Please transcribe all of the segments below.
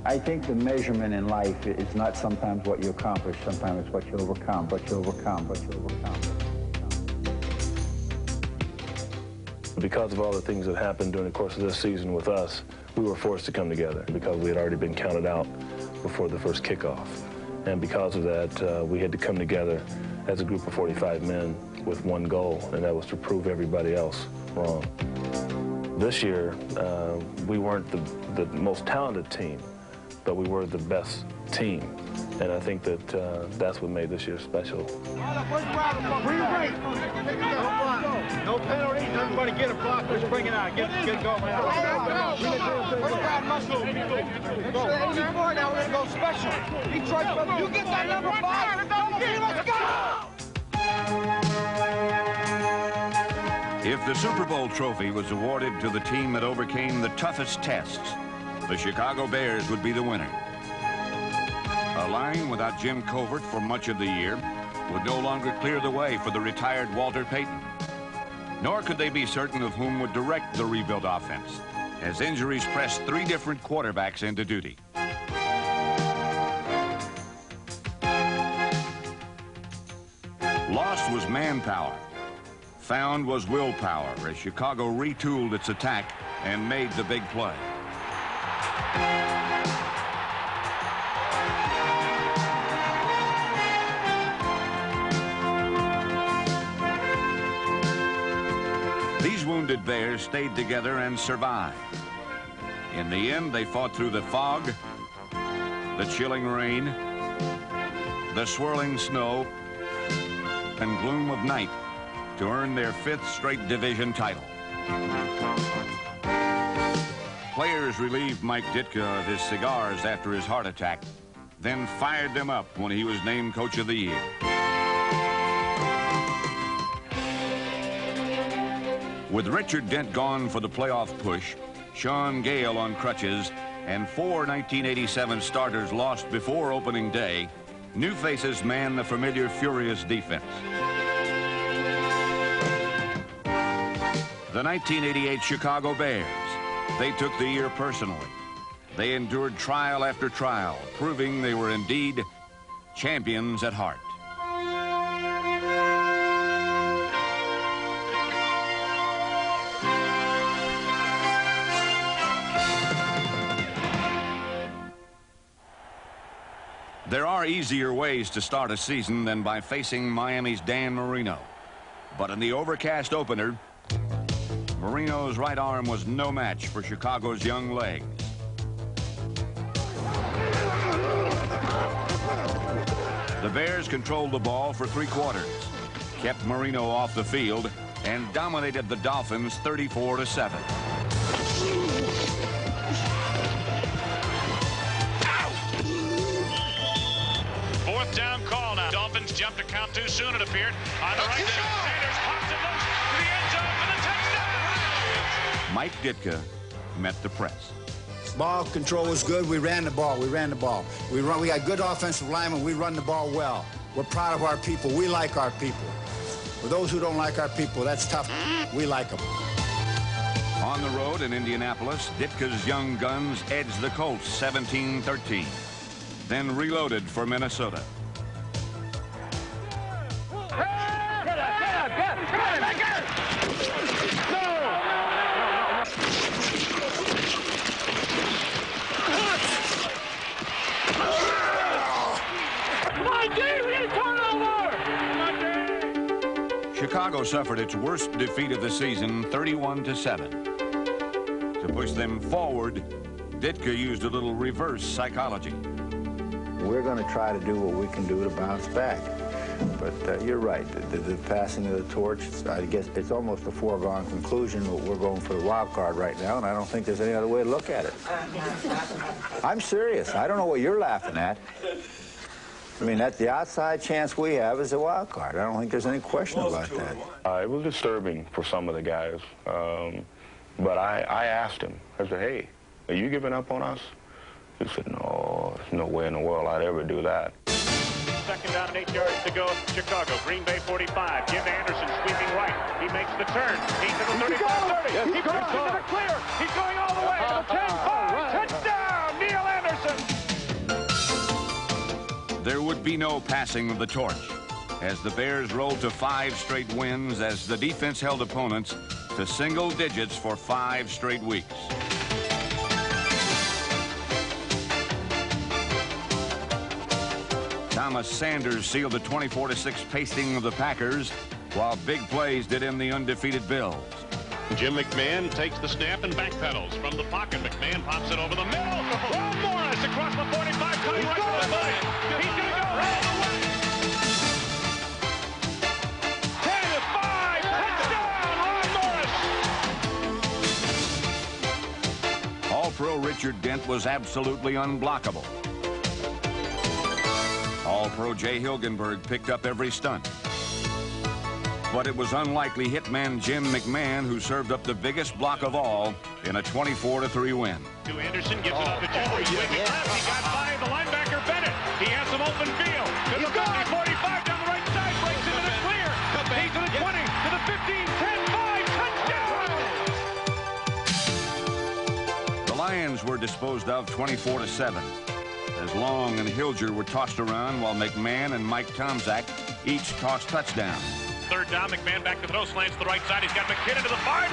I think the measurement in life is not sometimes what you accomplish, sometimes it's what you overcome, Because of all the things that happened during the course of this season with us, we were forced to come together because we had already been counted out before the first kickoff. And because of that, we had to come together as a group of 45 men with one goal, and that was to prove everybody else wrong. This year, we weren't the most talented team, but we were the best team. And I think that that's what made this year special. No penalties. Everybody get a block. Let's bring it out. Get going. First round muscle. It's 84. Now we're going to go special. Detroit, you get that number 5. Let's go! If the Super Bowl trophy was awarded to the team that overcame the toughest tests, the Chicago Bears would be the winner. A line without Jim Covert for much of the year would no longer clear the way for the retired Walter Payton. Nor could they be certain of whom would direct the rebuilt offense, as injuries pressed 3 different quarterbacks into duty. Lost was manpower. Found was willpower as Chicago retooled its attack and made the big play. These wounded Bears stayed together and survived. In the end, they fought through the fog, the chilling rain, the swirling snow, and gloom of night to earn their 5th straight division title. Players relieved Mike Ditka of his cigars after his heart attack, then fired them up when he was named Coach of the Year. With Richard Dent gone for the playoff push, Sean Gale on crutches, and 4 1987 starters lost before opening day, new faces man the familiar furious defense. The 1988 Chicago Bears. They took the year personally. They endured trial after trial, proving they were indeed champions at heart. There are easier ways to start a season than by facing Miami's Dan Marino. But in the overcast opener, Marino's right arm was no match for Chicago's young legs. The Bears controlled the ball for 3 quarters, kept Marino off the field, and dominated the Dolphins 34-7. Fourth down call now. Dolphins jumped to count too soon, it appeared. On the right side, Sanders pops it loose to the end zone for the touchdown. Mike Ditka met the press. Ball control was good. We ran the ball. We got good offensive linemen. We run the ball well. We're proud of our people. We like our people. For those who don't like our people, that's tough. We like them. On the road in Indianapolis, Ditka's young guns edged the Colts 17-13. Then reloaded for Minnesota. Chicago suffered its worst defeat of the season, 31-7. To push them forward, Ditka used a little reverse psychology. We're going to try to do what we can do to bounce back. But you're right, the passing of the torch, I guess it's almost a foregone conclusion that we're going for the wild card right now, and I don't think there's any other way to look at it. I'm serious. I don't know what you're laughing at. I mean, the outside chance we have is a wild card. I don't think there's any question about that. It was disturbing for some of the guys, but I asked him, I said, hey, are you giving up on us? He said, no, there's no way in the world I'd ever do that. Second down and 8 yards to go. Chicago, Green Bay 45. Jim Anderson sweeping right. He makes the turn. He's to the 35-30. He goes into the clear. He's going all the way to the 10-5. Touchdown, Neil Anderson. would be no passing of the torch as the Bears rolled to 5 straight wins as the defense held opponents to single digits for 5 straight weeks. Thomas Sanders sealed the 24-6 pasting of the Packers, while big plays did in the undefeated Bills. Jim McMahon takes the snap and backpedals from the pocket. McMahon pops it over the middle. Ron Morris across the 45, cutting right to the body. He's going to go right away. 10-5, touchdown, Ron Morris. All-Pro Richard Dent was absolutely unblockable. All-Pro Jay Hilgenberg picked up every stunt. But it was unlikely hitman Jim McMahon who served up the biggest block of all in a 24-3 win. To Anderson, gives it up to Jeffrey. Swinging left, he got by the linebacker Bennett. He has some open field. To the 50, 45 down the right side, breaks into the clear. He's to the 20, to the 15, 10, 5, touchdown! The Lions were disposed of 24-7 as Long and Hilger were tossed around while McMahon and Mike Tomczak each tossed touchdowns. Third down, McMahon back to throw, slants to the right side. He's got McKinnon to the 5.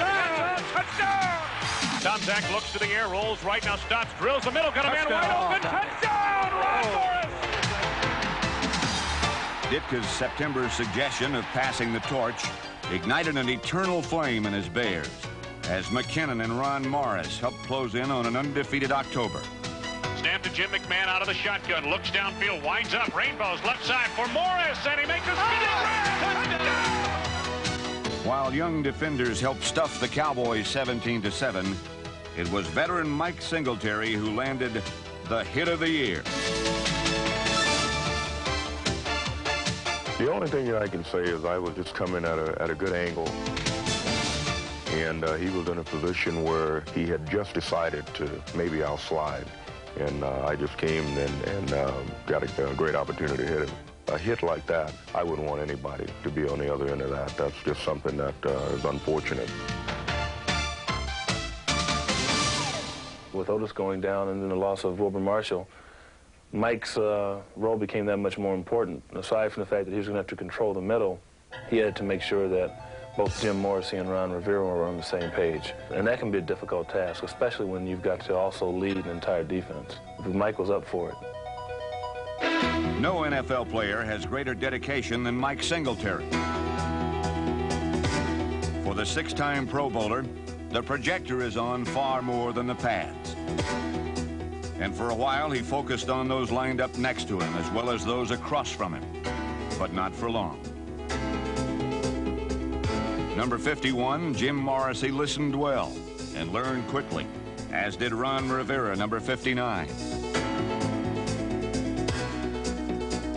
Touchdown! Tomczak looks to the air, rolls right, now stops, drills the middle, got a man wide open. Touchdown, Ron Morris! Ditka's September suggestion of passing the torch ignited an eternal flame in his Bears as McKinnon and Ron Morris helped close in on an undefeated October. Snap to Jim McMahon out of the shotgun, looks downfield, winds up, rainbows left side for Morris, and he makes a spinning grab. While young defenders helped stuff the Cowboys 17-7, it was veteran Mike Singletary who landed the hit of the year. The only thing that I can say is I was just coming at a good angle, and he was in a position where he had just decided to maybe I'll slide. And I just came and got a great opportunity to hit him. A hit like that, I wouldn't want anybody to be on the other end of that. That's just something that is unfortunate. With Otis going down and then the loss of Wilbur Marshall, Mike's role became that much more important. Aside from the fact that he was going to have to control the middle, he had to make sure that both Jim Morrissey and Ron Rivera were on the same page. And that can be a difficult task, especially when you've got to also lead an entire defense. But Mike was up for it. No NFL player has greater dedication than Mike Singletary. For the 6-time Pro Bowler, the projector is on far more than the pads. And for a while, he focused on those lined up next to him as well as those across from him, but not for long. Number 51, Jim Morrissey, listened well and learned quickly, as did Ron Rivera, number 59.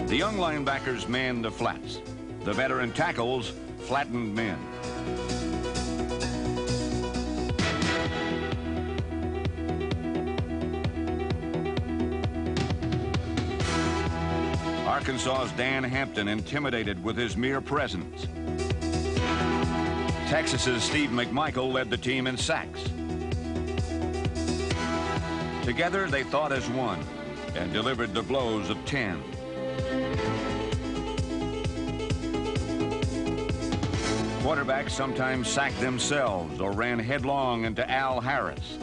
The young linebackers manned the flats. The veteran tackles flattened men. Arkansas's Dan Hampton intimidated with his mere presence. Texas's Steve McMichael led the team in sacks. Together, they thought as one and delivered the blows of 10. Quarterbacks sometimes sacked themselves or ran headlong into Al Harris.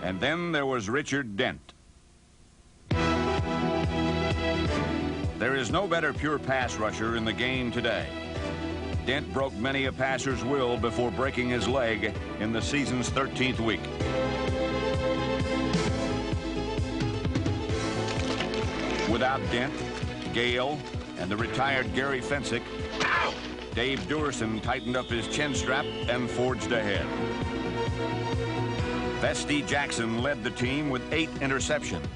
And then there was Richard Dent. There is no better pure pass rusher in the game today. Dent broke many a passer's will before breaking his leg in the season's 13th week. Without Dent, Gale, and the retired Gary Fensick, Dave Duerson tightened up his chin strap and forged ahead. Vesti Jackson led the team with 8 interceptions.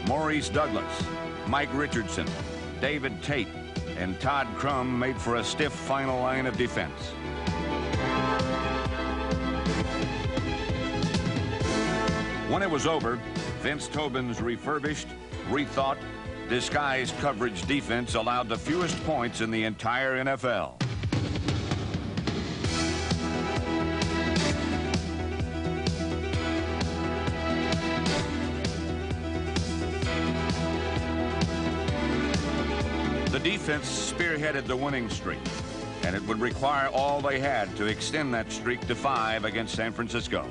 Maurice Douglas, Mike Richardson, David Tate, and Todd Crum made for a stiff final line of defense. When it was over, Vince Tobin's refurbished, rethought, disguised coverage defense allowed the fewest points in the entire NFL. defense spearheaded the winning streak, and it would require all they had to extend that streak to 5 against San Francisco.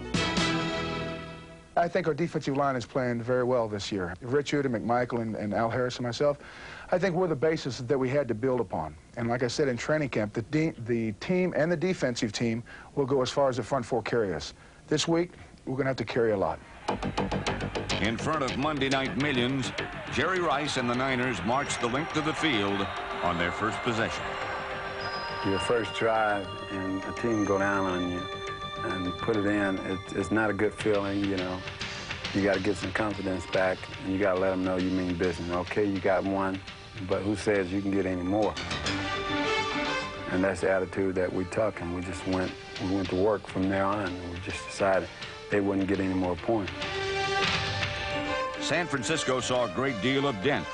I think our defensive line is playing very well this year. Richard and McMichael and Al Harris and myself, I think we're the basis that we had to build upon. And like I said in training camp, the team and the defensive team will go as far as the front four carry us. This week, we're going to have to carry a lot. In front of Monday night millions, Jerry Rice and the Niners marched the length of the field on their first possession. Your first drive and a team go down on you and put it in, it's not a good feeling, you know. You got to get some confidence back, and you got to let them know you mean business. Okay, you got one, but who says you can get any more? And that's the attitude that we took, and we went to work from there on, and we just decided they wouldn't get any more points. San Francisco saw a great deal of Dent,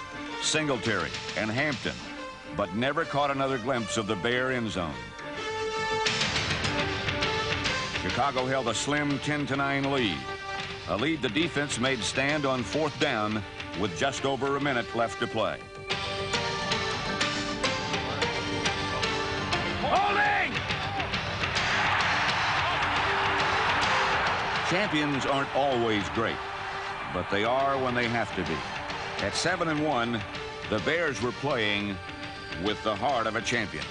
Singletary, and Hampton, but never caught another glimpse of the Bear end zone. Chicago held a slim 10-9 lead, a lead the defense made stand on 4th down with just over a minute left to play. Holding! Champions aren't always great, but they are when they have to be. At 7-1, the Bears were playing with the heart of a champion.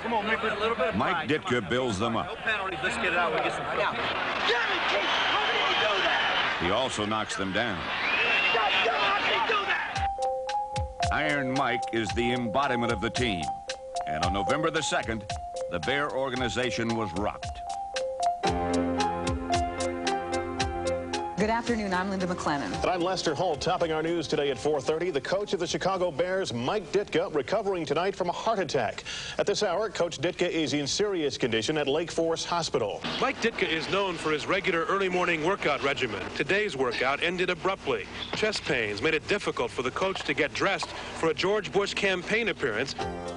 Come on, make it a little bit. Mike Ditka builds them up. No penalties. Let's get it out. We get some. Damn it, Keith! How can you do that? He also knocks them down. How can you do that? Iron Mike is the embodiment of the team. And on November the 2nd, the Bear organization was rocked. Good afternoon, I'm Linda McLennan. And I'm Lester Holt. Topping our news today at 4:30, the coach of the Chicago Bears, Mike Ditka, recovering tonight from a heart attack. At this hour, Coach Ditka is in serious condition at Lake Forest Hospital. Mike Ditka is known for his regular early morning workout regimen. Today's workout ended abruptly. Chest pains made it difficult for the coach to get dressed for a George Bush campaign appearance.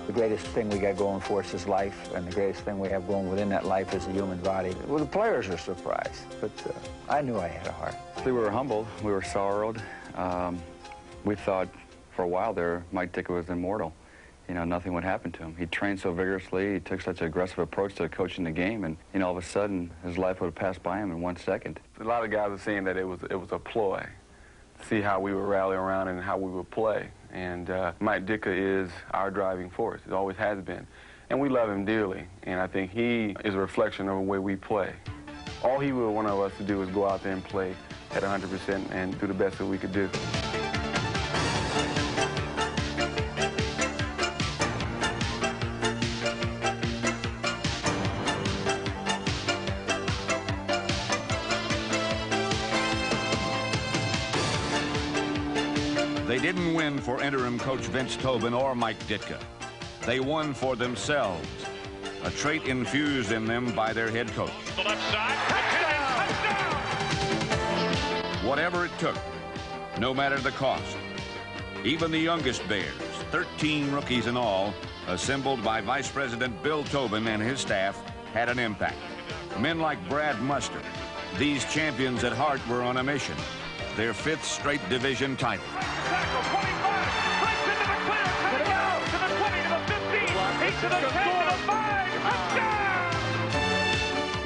The greatest thing we got going for us is life, and the greatest thing we have going within that life is the human body. Well, the players are surprised, but I knew I had a heart. We were humbled. We were sorrowed. We thought for a while there Mike Ditka was immortal. You know, nothing would happen to him. He trained so vigorously. He took such an aggressive approach to coaching the game, and you know, all of a sudden, his life would pass by him in 1 second. A lot of guys are saying that it was a ploy to see how we would rally around and how we would play. And Mike Ditka is our driving force. It always has been. And we love him dearly. And I think he is a reflection of the way we play. All he would want of us to do is go out there and play at 100% and do the best that we could do. They didn't win for interim coach Vince Tobin or Mike Ditka. They won for themselves, a trait infused in them by their head coach. The left side, touchdown! Whatever it took, no matter the cost. Even the youngest Bears, 13 rookies in all, assembled by Vice President Bill Tobin and his staff, had an impact. Men like Brad Muster, these champions at heart, were on a mission. Their 5th straight division title. Tackle, 25, breaks into the clear, touchdown, to the 20, to the 15, 8 to the 10, to the 5, touchdown!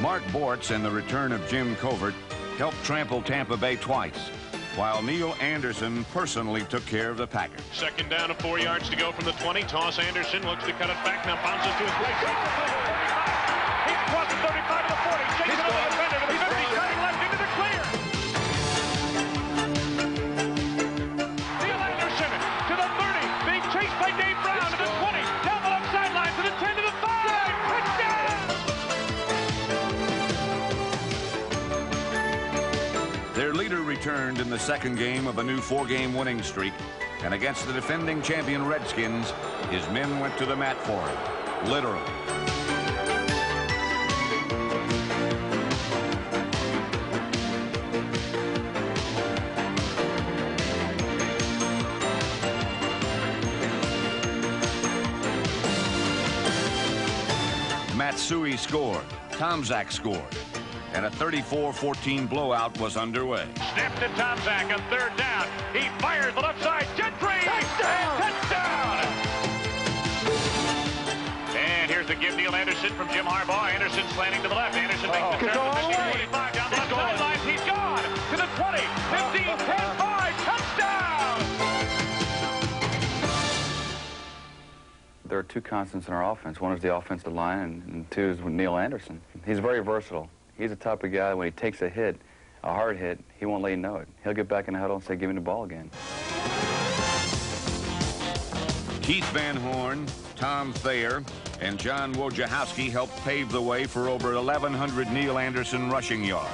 Mark Bortz and the return of Jim Covert helped trample Tampa Bay twice, while Neil Anderson personally took care of the Packers. 2nd down and 4 yards to go from the 20. Toss Anderson, looks to cut it back, now bounces to his right. He crosses 35 to the 40, chases another defender to the 50, cutting left into the clear. Neil Anderson to the 30, being chased by Dave Brown to the 20, down the left sideline to the 10 to the 5, touchdown! Their leader returned in the 2nd game of a new 4-game winning streak, and against the defending champion Redskins, his men went to the mat for him, literally. Matsui scored. Tomczak scored. and a 34-14 blowout was underway. Snap to Tomczak on third down. He fires the left side. Gentry! Touchdown! Touchdown! And here's the give. Neil Anderson from Jim Harbaugh. Anderson slanting to the left. Anderson makes the turn to the 25 down the left sideline. He's gone to the 20, 15, 10, 5. Touchdown! There are two constants in our offense. One is the offensive line, and two is with Neil Anderson. He's very versatile. He's the type of guy, when he takes a hit, a hard hit, he won't let you know it. He'll get back in the huddle and say, give me the ball again. Keith Van Horn, Tom Thayer, and John Wojciechowski helped pave the way for over 1,100 Neil Anderson rushing yards.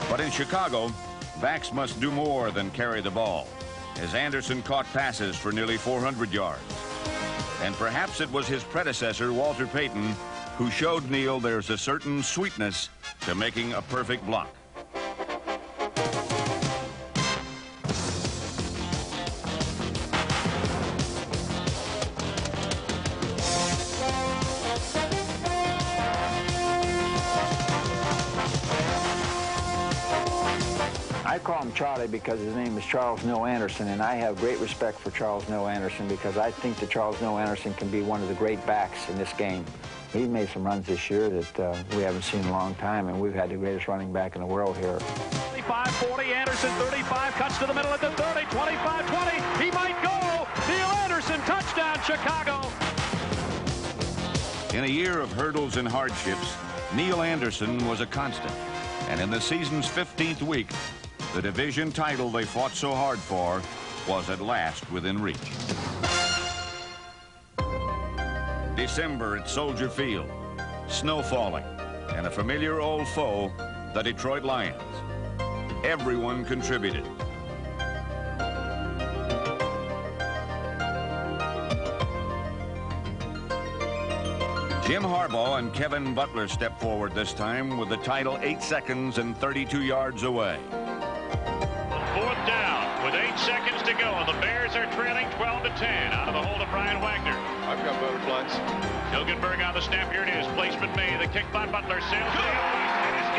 But in Chicago, backs must do more than carry the ball, as Anderson caught passes for nearly 400 yards. And perhaps it was his predecessor, Walter Payton, who showed Neil there's a certain sweetness to making a perfect block. I call him Charlie because his name is Charles Noe Anderson, and I have great respect for Charles Noe Anderson because I think that Charles Noe Anderson can be one of the great backs in this game. He made some runs this year that we haven't seen in a long time, and we've had the greatest running back in the world here. 35-40, Anderson 35, cuts to the middle at the 30, 25-20, he might go! Neil Anderson, touchdown, Chicago! In a year of hurdles and hardships, Neil Anderson was a constant, and in the season's 15th week, the division title they fought so hard for was at last within reach. December at Soldier Field, snow falling, and a familiar old foe, the Detroit Lions. Everyone contributed. Jim Harbaugh and Kevin Butler stepped forward this time with the title 8 seconds and 32 yards away. Fourth down with 8 seconds to go, and the Bears are trailing 12-10 out of the hold of Brian Wagner. I've got butterflies. Hilgenberg on the snap. Here it is. Placement made. The kick by Butler. Sails to the outside. It is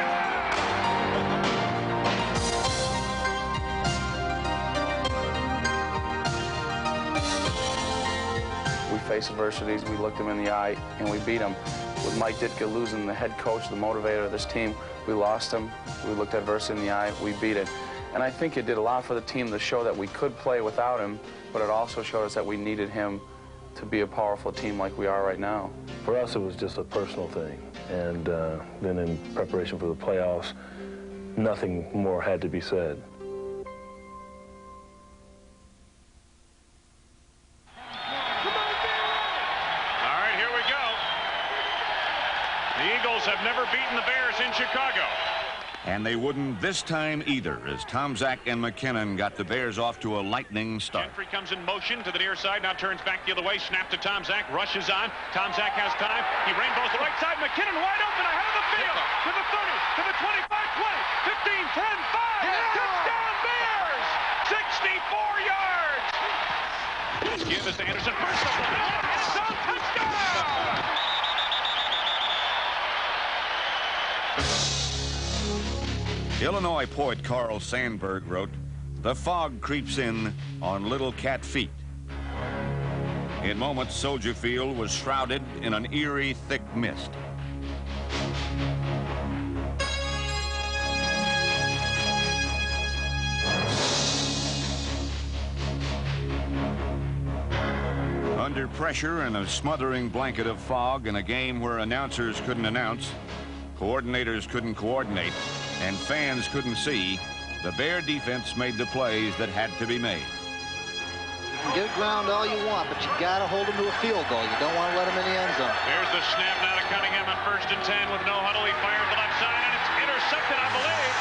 good. We face adversities. We looked them in the eye, and we beat them. With Mike Ditka losing the head coach, the motivator of this team, we lost him. We looked adversity in the eye. We beat it. And I think it did a lot for the team to show that we could play without him, but it also showed us that we needed him to be a powerful team like we are right now. For us, it was just a personal thing. And then in preparation for the playoffs, nothing more had to be said. All right, here we go. The Eagles have never beaten the Bears in Chicago. And they wouldn't this time either, as Tomczak and McKinnon got the Bears off to a lightning start. Gentry comes in motion to the near side, now turns back the other way, snap to Tomczak, rushes on. Tomczak has time, he rainbows the right side, McKinnon wide open ahead of the field, to the 30, to the 25, 20, 15, 10, 5, touchdown Bears! 64 yards! Give this to Anderson, first of all, it's on, touchdown! Illinois poet Carl Sandburg wrote, "The fog creeps in on little cat feet." In moments, Soldier Field was shrouded in an eerie, thick mist. Under pressure and a smothering blanket of fog in a game where announcers couldn't announce, coordinators couldn't coordinate, and fans couldn't see, the Bear defense made the plays that had to be made. You can get ground all you want, but you got to hold them to a field goal. You don't want to let them in the end zone. There's the snap now to Cunningham on 1st and 10 with no huddle. He fires the left side, and it's intercepted, I believe.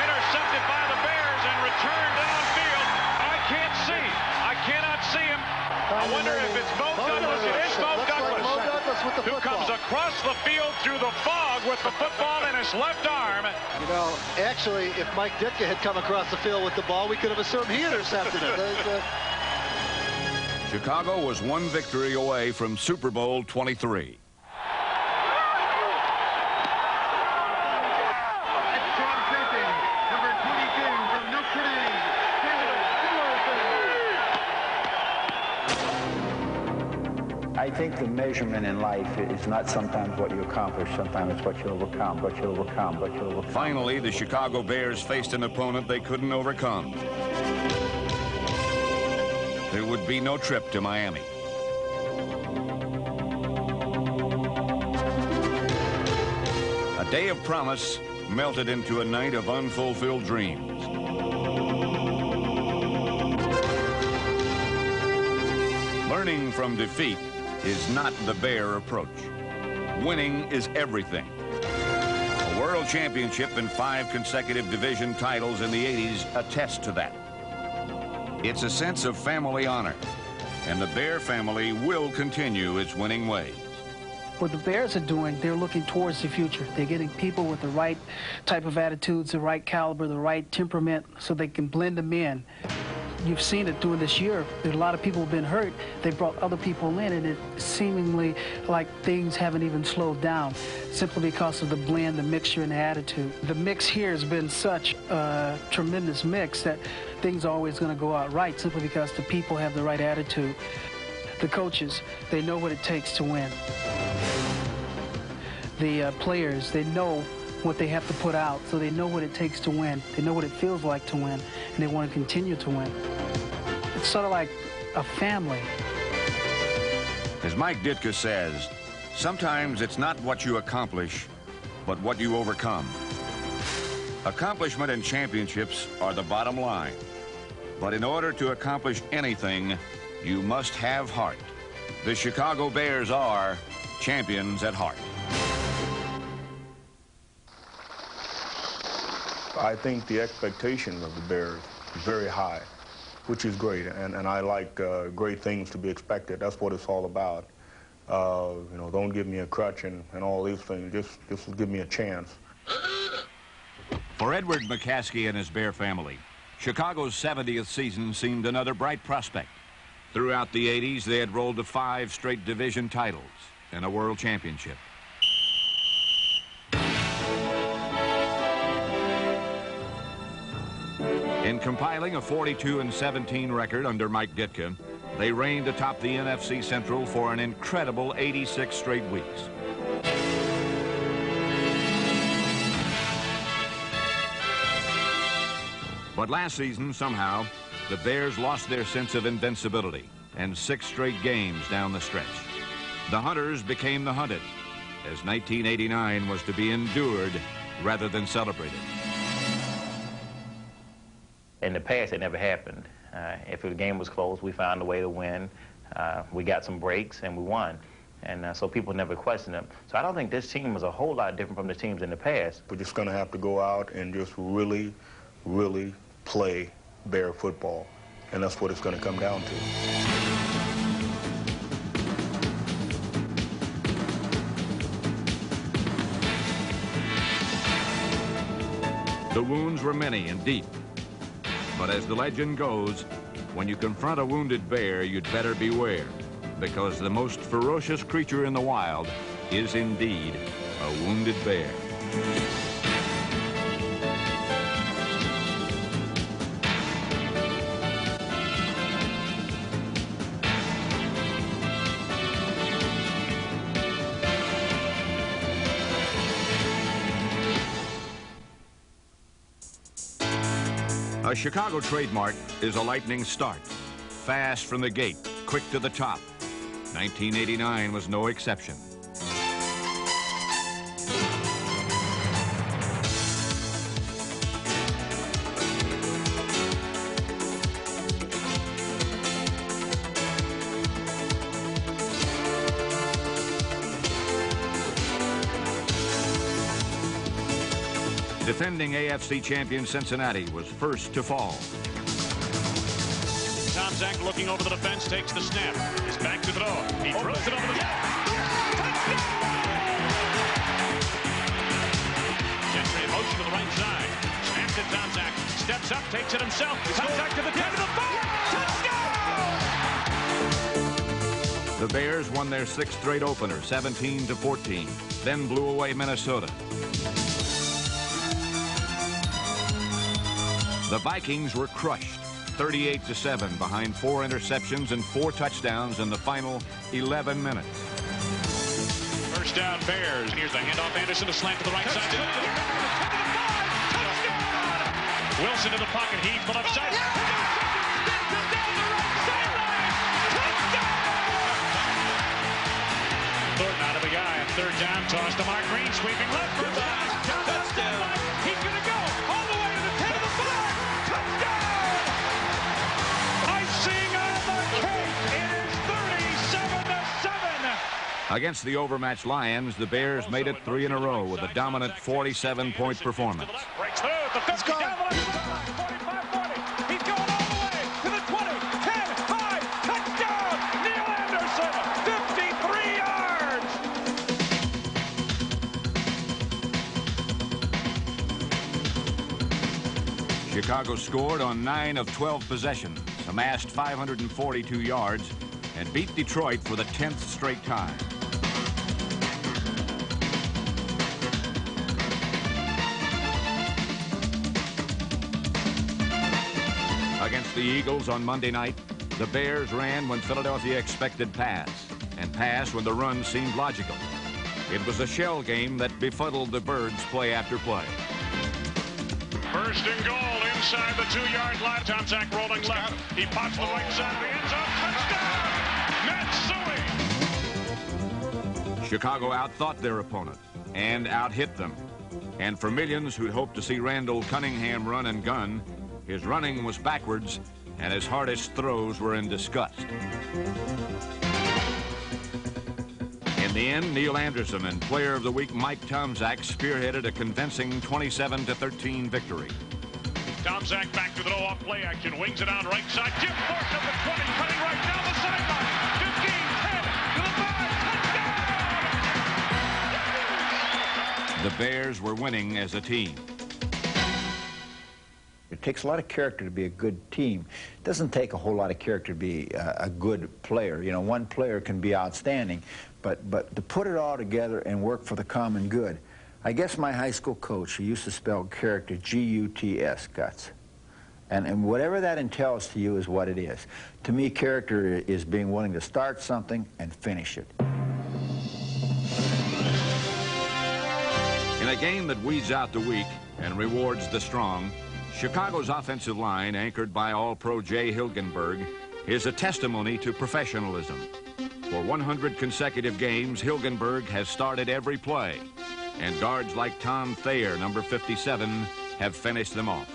Intercepted by the Bears and returned downfield. I can't see. I cannot see him. I wonder if it's Mo Douglas. It is Mo Douglas. Mo Douglas with the who football. Comes across the field through the fog with the football in his left arm. You know, actually, if Mike Ditka had come across the field with the ball, we could have assumed he intercepted it. Chicago was one victory away from Super Bowl 23. I think the measurement in life is not sometimes what you accomplish, sometimes it's what you overcome, what you overcome, what you overcome. Finally, the Chicago Bears faced an opponent they couldn't overcome. There would be no trip to Miami. A day of promise melted into a night of unfulfilled dreams. Learning from defeat is not the Bear approach. Winning is everything. A world championship and 5 consecutive division titles in the 80s attest to that. It's a sense of family honor, and the Bear family will continue its winning ways. What the Bears are doing, they're looking towards the future. They're getting people with the right type of attitudes, the right caliber, the right temperament, so they can blend them in. You've seen it during this year. There's a lot of people who've been hurt. They brought other people in, and it's seemingly like things haven't even slowed down, simply because of the blend, the mixture, and the attitude. The mix here has been such a tremendous mix that things are always going to go out right, simply because the people have the right attitude. The coaches, they know what it takes to win. The players, they know what they have to put out, so they know what it takes to win. They know what it feels like to win, and they want to continue to win. It's sort of like a family. As Mike Ditka says, sometimes it's not what you accomplish, but what you overcome. Accomplishment and championships are the bottom line. But in order to accomplish anything, you must have heart. The Chicago Bears are champions at heart. I think the expectation of the Bears is very high, which is great, and I like great things to be expected. That's what it's all about. You know, don't give me a crutch and all these things. Just give me a chance. For Edward McCaskey and his Bear family, Chicago's 70th season seemed another bright prospect. Throughout the 80s, they had rolled to 5 straight division titles and a world championship. In compiling a 42-17 record under Mike Ditka, they reigned atop the NFC Central for an incredible 86 straight weeks. But last season, somehow, the Bears lost their sense of invincibility, and 6 straight games down the stretch. The hunters became the hunted, as 1989 was to be endured rather than celebrated. In the past, it never happened. If the game was close, we found a way to win. We got some breaks, and we won. And so people never questioned them. So I don't think this team was a whole lot different from the teams in the past. We're just going to have to go out and just really, really play Bear football. And that's what it's going to come down to. The wounds were many and deep. But as the legend goes, when you confront a wounded bear, you'd better beware, because the most ferocious creature in the wild is indeed a wounded bear. A Chicago trademark is a lightning start. Fast from the gate, quick to the top. 1989 was no exception. Defending AFC champion Cincinnati was first to fall. Tom Zach looking over the defense, takes the snap. He's back to throw. He throws it over the touchdown! Gentry in motion to the right side. Snap to Tom Zach. Steps up, takes it himself. Tom Zach to the 10 to the 5. Touchdown! The Bears won their 6th straight opener, 17-14, then blew away Minnesota. The Vikings were crushed, 38-7 behind 4 interceptions and 4 touchdowns in the final 11 minutes. First down, Bears. Here's the handoff. Anderson to slant to the right side. Wilson in the pocket. Heave left side. Thornton out of the guy. Third down. Toss to Mark Green. Sweeping left for the touchdown. He's going to go all the way to the 10 of the 5. Touchdown! Icing on the cake. It is 37-7. Against the overmatched Lions, the Bears made it 3 in a row with a dominant 47-point performance. Breaks through at the 50, down the left side, 45-40. He's going all the way to the 20, 10, 5, touchdown! Neil Anderson, 53 yards. Chicago scored on 9 of 12 possessions, amassed 542 yards, and beat Detroit for the 10th straight time. Against the Eagles on Monday night, the Bears ran when Philadelphia expected pass, and passed when the run seemed logical. It was a shell game that befuddled the Birds play after play. First and goal inside the 2-yard line. Tomczak rolling left. He pops the right side of the end zone. Touchdown! Matsui! Chicago outthought their opponent and outhit them. And for millions who'd hoped to see Randall Cunningham run and gun, his running was backwards and his hardest throws were in disgust. In the end, Neil Anderson and Player of the Week Mike Tomczak spearheaded a convincing 27-13 victory. Tomczak back to the off play action, wings it out right side. Jim Thornton of the 20, cutting right down the sideline. 15, 10 to the 5, touchdown! The Bears were winning as a team. It takes a lot of character to be a good team. It doesn't take a whole lot of character to be a good player. You know, one player can be outstanding, but to put it all together and work for the common good. I guess my high school coach, he used to spell character G-U-T-S, guts. And whatever that entails to you is what it is. To me, character is being willing to start something and finish it. In a game that weeds out the weak and rewards the strong, Chicago's offensive line, anchored by All-Pro Jay Hilgenberg, is a testimony to professionalism. For 100 consecutive games, Hilgenberg has started every play, and guards like Tom Thayer, number 57, have finished them off.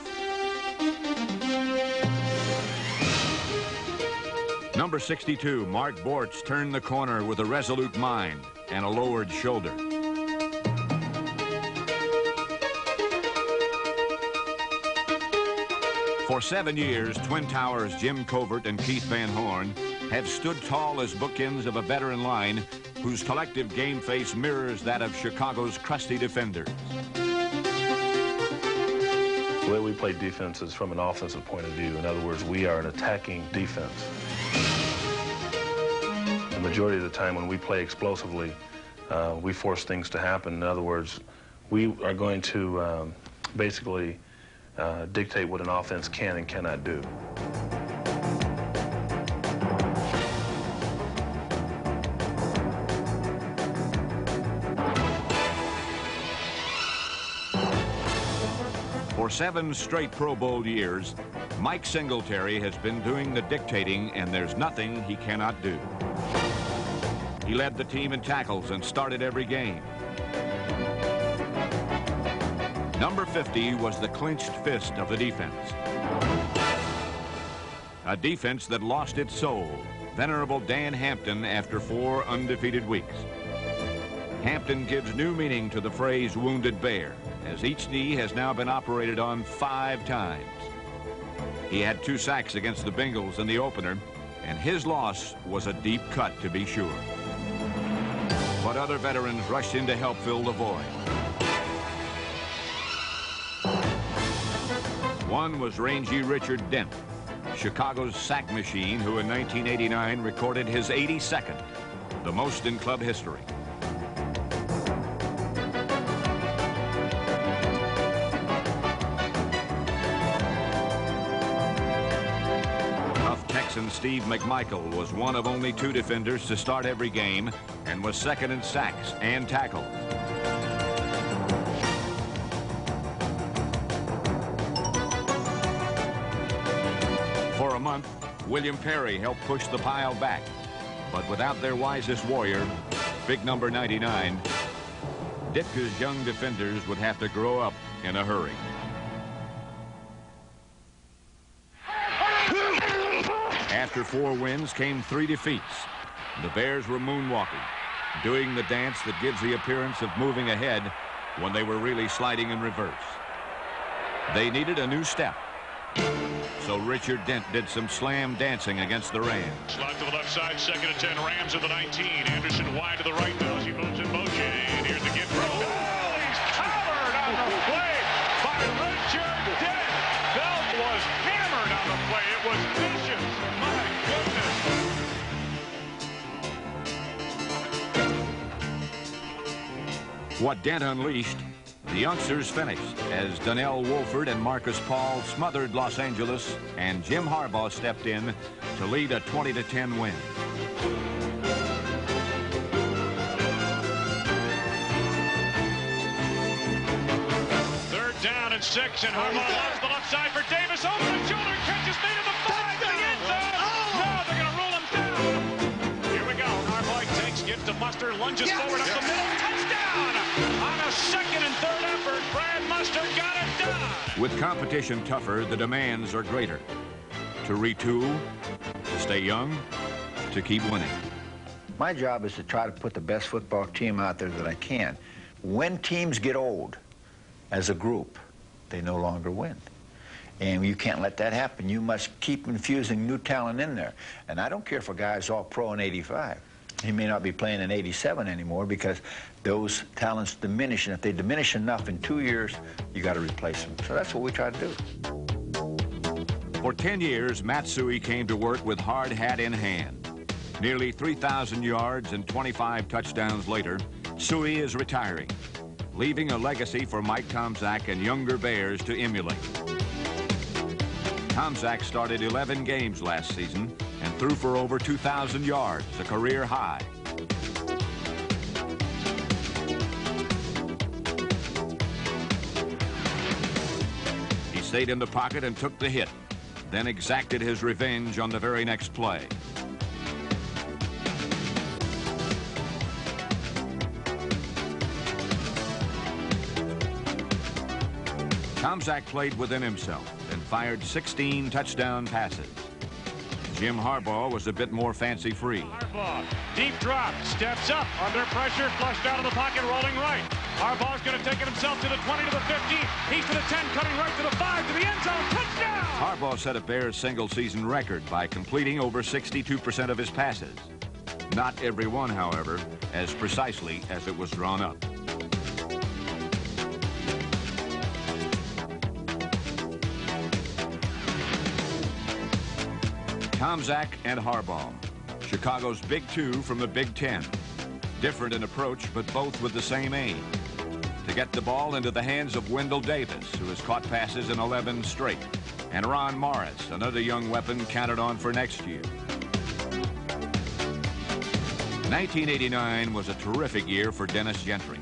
Number 62, Mark Bortz, turned the corner with a resolute mind and a lowered shoulder. For 7 years, Twin Towers' Jim Covert and Keith Van Horn have stood tall as bookends of a veteran line whose collective game face mirrors that of Chicago's crusty defenders. The way we play defense is from an offensive point of view. In other words, we are an attacking defense. The majority of the time when we play explosively, we force things to happen. In other words, we are going to basically dictate what an offense can and cannot do. For 7 straight Pro Bowl years, Mike Singletary has been doing the dictating, and there's nothing he cannot do. He led the team in tackles and started every game. Number 50 was the clenched fist of the defense. A defense that lost its soul, venerable Dan Hampton, after 4 undefeated weeks. Hampton gives new meaning to the phrase wounded bear, as each knee has now been operated on 5 times. He had 2 sacks against the Bengals in the opener, and his loss was a deep cut, to be sure. But other veterans rushed in to help fill the void. One was rangy Richard Dent, Chicago's sack machine, who in 1989 recorded his 82nd, the most in club history. Texans' Steve McMichael was one of only 2 defenders to start every game and was second in sacks and tackles. For a month, William Perry helped push the pile back, but without their wisest warrior, big number 99, Ditka's young defenders would have to grow up in a hurry. After 4 wins came 3 defeats. The Bears were moonwalking, doing the dance that gives the appearance of moving ahead when they were really sliding in reverse. They needed a new step. So Richard Dent did some slam dancing against the Rams. Slide to the left side, 2nd and 10, Rams at the 19. Anderson wide to the right now as he moves in motion. And here's the get throw. Oh, he's powered on the play by Richard Dent. Bell was hammered on the play. It was vicious. My goodness. What Dent unleashed, the youngsters finished as Donnell Wolford and Marcus Paul smothered Los Angeles, and Jim Harbaugh stepped in to lead a 20-10 win. Third down and 6, and Harbaugh lost the left side for Davis. Over the shoulder, catch is made in the 5 to the end zone. No, they're going to rule him down. Here we go. Harbaugh takes, gets to Mustard, lunges forward up the middle. Touchdown! On a 2nd and 3rd effort, Brad Mustard got it done. With competition tougher, the demands are greater. To retool, to stay young, to keep winning. My job is to try to put the best football team out there that I can. When teams get old, as a group, they no longer win. And you can't let that happen. You must keep infusing new talent in there. And I don't care if a guy's all pro in '85. He may not be playing in '87 anymore because those talents diminish. And if they diminish enough in 2 years, you got to replace them. So that's what we try to do. For 10 years, Matt Suhey came to work with hard hat in hand. Nearly 3,000 yards and 25 touchdowns later, Suhey is retiring, leaving a legacy for Mike Tomczak and younger Bears to emulate. Tomczak started 11 games last season and threw for over 2,000 yards, a career high. He stayed in the pocket and took the hit, then exacted his revenge on the very next play. Tomczak played within himself and fired 16 touchdown passes. Jim Harbaugh was a bit more fancy-free. Harbaugh, deep drop, steps up, under pressure, flushed out of the pocket, rolling right. Harbaugh's going to take it himself to the 20, to the 15. He's to the 10, cutting right to the 5, to the end zone, touchdown! Harbaugh set a Bears single-season record by completing over 62% of his passes. Not every one, however, as precisely as it was drawn up. Tomczak and Harbaugh, Chicago's big two from the Big Ten. Different in approach, but both with the same aim: to get the ball into the hands of Wendell Davis, who has caught passes in 11 straight, and Ron Morris, another young weapon counted on for next year. 1989 was a terrific year for Dennis Gentry.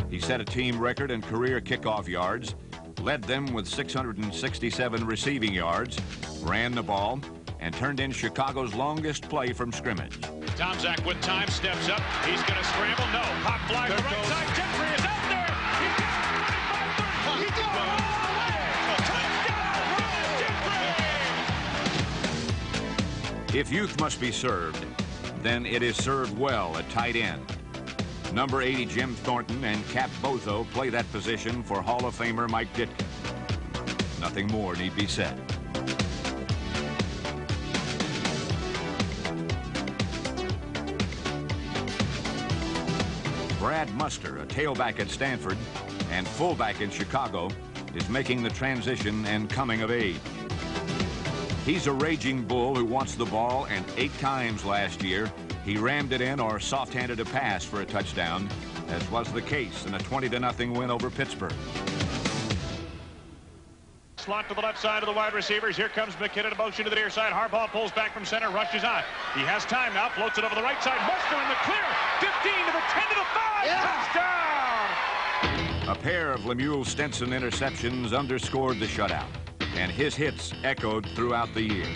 He set a team record in career kickoff yards, led them with 667 receiving yards, ran the ball, and turned in Chicago's longest play from scrimmage. Tomczak with time, steps up. He's going to scramble. No. Pop fly to the right side. Gentry is out there. He's got 35, 30. He's going all the way. Touchdown, Gentry! If youth must be served, then it is served well at tight end. Number 80 Jim Thornton and Cap Bozo play that position for Hall of Famer Mike Ditka. Nothing more need be said. Brad Muster, a tailback at Stanford and fullback in Chicago, is making the transition and coming of age. He's a raging bull who wants the ball, and 8 times last year he rammed it in or soft-handed a pass for a touchdown, as was the case in a 20-0 win over Pittsburgh. Slot to the left side of the wide receivers. Here comes McKinnon in motion to the near side. Harbaugh pulls back from center, rushes on. He has time now, floats it over the right side. Muster in the clear. 15 to the 10 to the 5. Touchdown! A pair of Lemuel Stenson interceptions underscored the shutout, and his hits echoed throughout the year.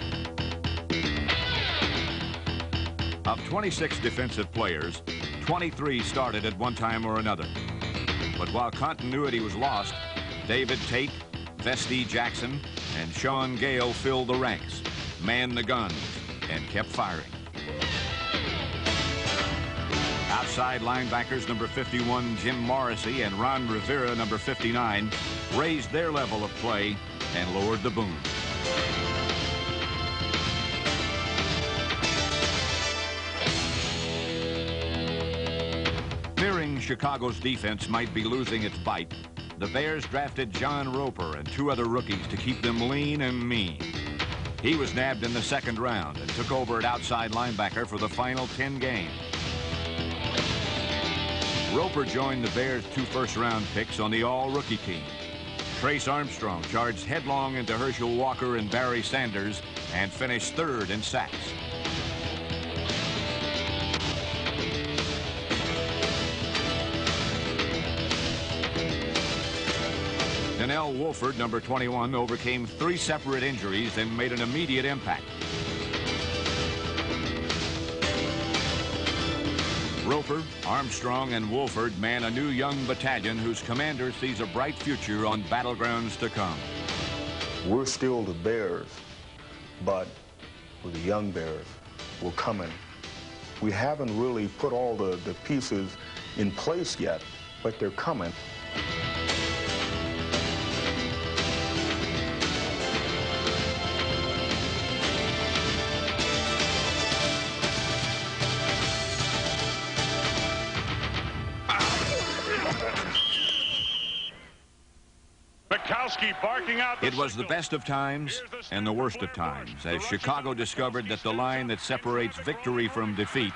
Of 26 defensive players, 23 started at one time or another. But while continuity was lost, David Tate, Vestey Jackson, and Sean Gale filled the ranks, manned the guns, and kept firing. Outside linebackers number 51, Jim Morrissey, and Ron Rivera, number 59, raised their level of play and lowered the boom. Fearing Chicago's defense might be losing its bite, the Bears drafted John Roper and 2 other rookies to keep them lean and mean. He was nabbed in the 2nd round and took over at outside linebacker for the final 10 games. Roper joined the Bears' 2 first-round picks on the all-rookie team. Trace Armstrong charged headlong into Herschel Walker and Barry Sanders and finished 3rd in sacks. Donnell Wolford, number 21, overcame 3 separate injuries and made an immediate impact. Roper, Armstrong, and Wolford man a new young battalion whose commander sees a bright future on battlegrounds to come. We're still the Bears, but we're the young Bears. We're coming. We haven't really put all the pieces in place yet, but they're coming. Barking out it was the best of times and the worst of times as Chicago discovered that the line that separates victory from defeat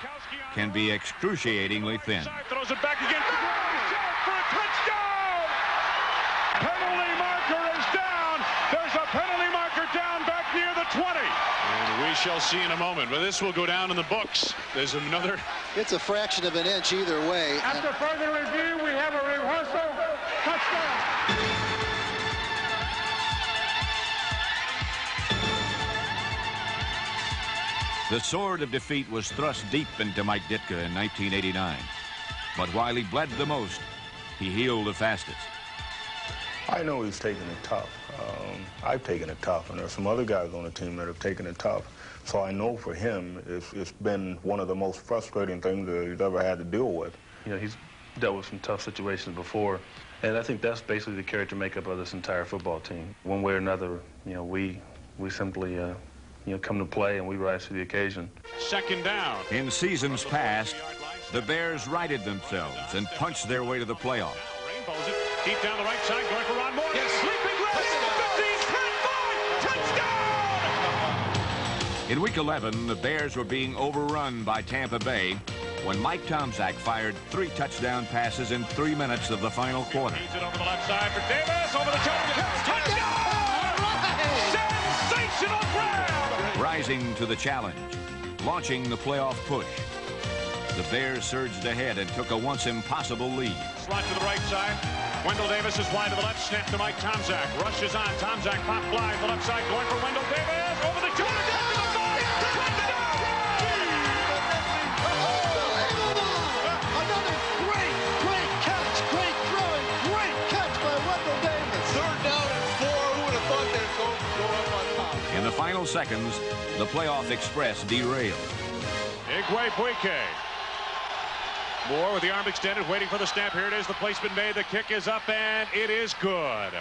can be excruciatingly thin. Throws it back again for a touchdown! Penalty marker is down. There's a penalty marker down back near the 20. And we shall see in a moment, but this will go down in the books. There's another. It's a fraction of an inch either way. After further review, we have a reversal. Touchdown. The sword of defeat was thrust deep into Mike Ditka in 1989. But while he bled the most, he healed the fastest. I know he's taken it tough. I've taken it tough, and there's some other guys on the team that have taken it tough. So I know for him, it's been one of the most frustrating things that he's ever had to deal with. You know, he's dealt with some tough situations before, and I think that's basically the character makeup of this entire football team. One way or another, you know, we simply come to play and we rise to the occasion. 2nd down. In seasons past, the Bears righted themselves and punched their way to the playoffs. Rainbows it deep down the right side, going for Ron Moore. Yes. Sleeping left, 15, 10, 5, touchdown! In Week 11, the Bears were being overrun by Tampa Bay when Mike Tomczak fired 3 touchdown passes in 3 minutes of the final quarter. Feeds it over the left side for Davis, over the top. Touchdown! Sensational grab! Rising to the challenge, launching the playoff push. The Bears surged ahead and took a once impossible lead. Slot to the right side. Wendell Davis is wide to the left. Snap to Mike Tomczak. Rushes on. Tomczak pop fly to the left side. Going for Wendell Davis. Over the shoulder. Down to the 5. Touchdown! Another great catch. Great throwing. Great catch by Wendell Davis. 3rd down and 4. Who would have thought they'd go up on top? In the final seconds, the playoff express derailed. Igwebuike. Moore with the arm extended, waiting for the snap. Here it is. The placement made. The kick is up, and it is good.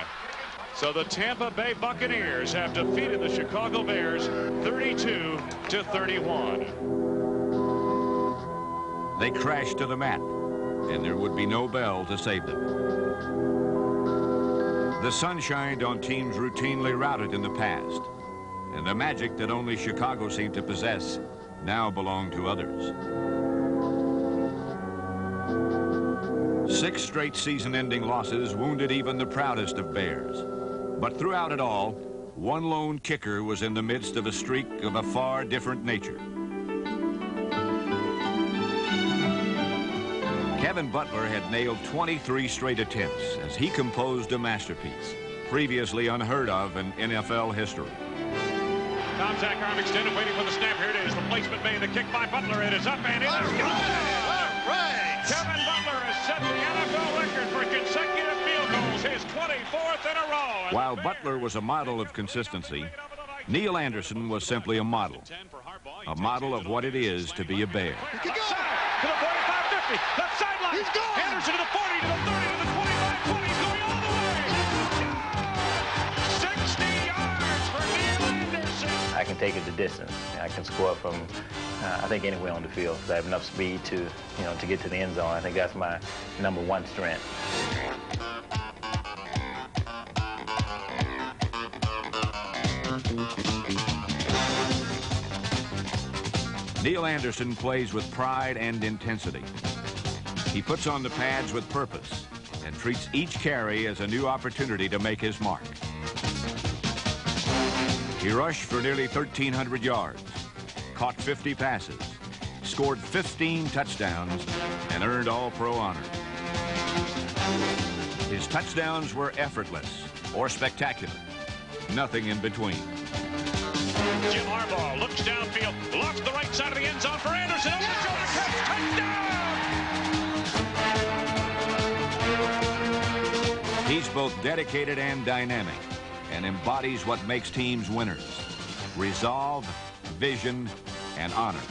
So the Tampa Bay Buccaneers have defeated the Chicago Bears 32-31. They crashed to the mat, and there would be no bell to save them. The sun shined on teams routinely routed in the past, and the magic that only Chicago seemed to possess now belonged to others. 6 straight season-ending losses wounded even the proudest of Bears. But throughout it all, one lone kicker was in the midst of a streak of a far different nature. Kevin Butler had nailed 23 straight attempts as he composed a masterpiece, previously unheard of in NFL history. Tom Zach arm extended, waiting for the snap. Here it is. The placement made, the kick by Butler. It is up and in. All right. Kevin Butler has set the NFL record for consecutive field goals, his 24th in a row. While Butler was a model of consistency, Neil Anderson was simply a model of what it is to be a Bear. To the 45-50, left sideline. He's gone. Anderson to the 40, to the 30, to the 25-20. He's going all the way. 60 yards for Neil Anderson. I can take it the distance. I can score from, I think, anywhere on the field. I have enough speed to, to get to the end zone. I think that's my #1 strength. Neil Anderson plays with pride and intensity. He puts on the pads with purpose and treats each carry as a new opportunity to make his mark. He rushed for nearly 1,300 yards, caught 50 passes, scored 15 touchdowns, and earned All-Pro honor. His touchdowns were effortless or spectacular, nothing in between. Jim Harbaugh looks downfield, lofts the right side of the end zone for Anderson. Over the shoulder catch, touchdown! He's both dedicated and dynamic and embodies what makes teams winners: resolve, vision, and honor.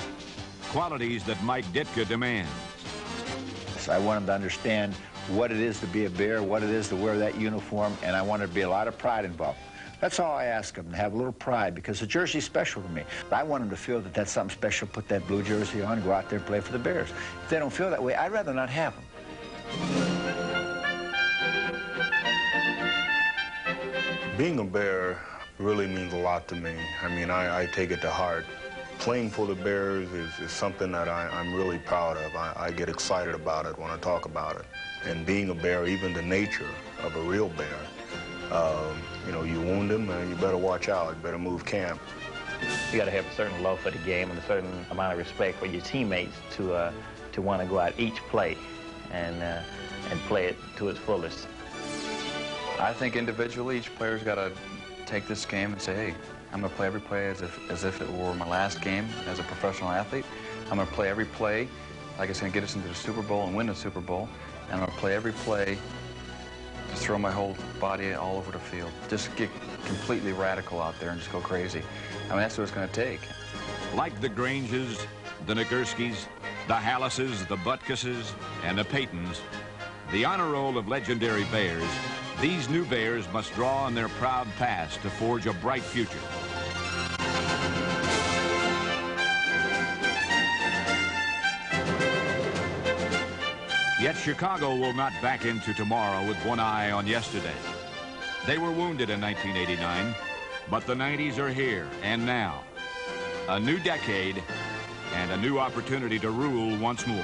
Qualities that Mike Ditka demands. I want him to understand what it is to be a Bear, what it is to wear that uniform, and I want there to be a lot of pride involved. That's all I ask them, to have a little pride, because the jersey's special to me. I want them to feel that that's something special, put that blue jersey on, go out there and play for the Bears. If they don't feel that way, I'd rather not have them. Being a Bear really means a lot to me. I mean, I take it to heart. Playing for the Bears is something that I'm really proud of. I get excited about it when I talk about it. And being a Bear, even the nature of a real Bear, you wound him, and you better watch out. You better move camp. You got to have a certain love for the game and a certain amount of respect for your teammates to want to go out each play and play it to its fullest. I think individually, each player's got to take this game and say, hey, I'm going to play every play as if it were my last game as a professional athlete. I'm going to play every play like it's going to get us into the Super Bowl and win the Super Bowl. And I'm going to play every play to throw my whole body all over the field. Just get completely radical out there and just go crazy. I mean, that's what it's going to take. Like the Granges, the Nagurskis, the Hallises, the Butkuses, and the Paytons, the honor roll of legendary Bears, these new Bears must draw on their proud past to forge a bright future. Yet Chicago will not back into tomorrow with one eye on yesterday. They were wounded in 1989, but the 90s are here and now. A new decade and a new opportunity to rule once more.